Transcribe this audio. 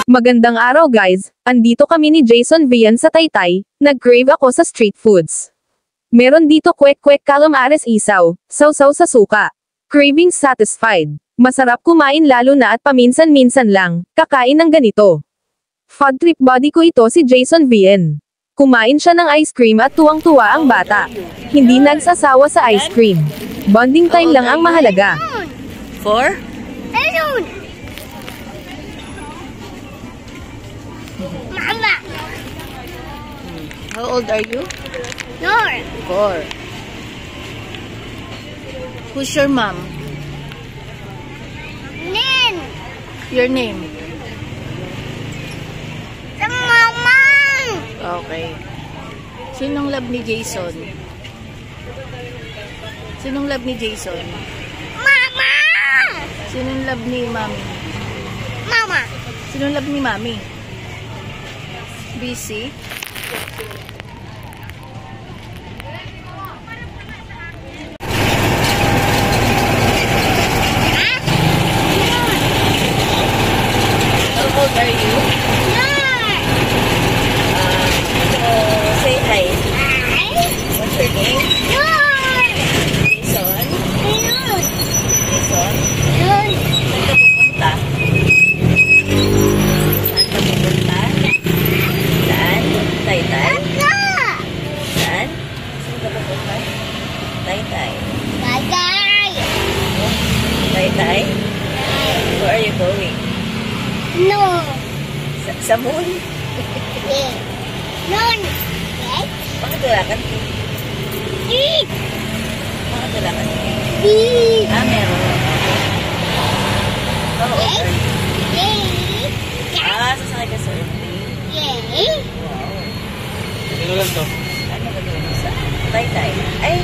Magandang araw guys, andito kami ni Jason Vian sa Taytay, nag-crave ako sa street foods. Meron dito kwek-kwek calamares isaw, sausaw sa suka. Cravings satisfied. Masarap kumain lalo na at paminsan-minsan lang, kakain ng ganito. Food trip buddy ko ito si Jason Vian. Kumain siya ng ice cream at tuwang-tuwa ang bata. Hindi nagsasawa sa ice cream. Bonding time lang ang mahalaga. 4? Mama. How old are you? 4. Who's your mom? Nin. Your name? Mama. Okay. Sinong love ni Jason? Sinong love ni Jason? Mama. Sinong love ni Mami? Mama. Sinong love ni Mami? Busy? How old are you? Say hi. What's your name? Jason? Jason? Saan ka pupunta? Saan? Taytay? Saan? Saan ka pupunta? Taytay. Taytay? Where are you going? No. Sa moon? Non. Pangatulakan? Eat. Pangatulakan? Eat. Meron. How old are you? Yay. Sasakay ka sa airplane? Yay. Wow. Ano lang to? Ano ka doon? Sa Taytay? Ay,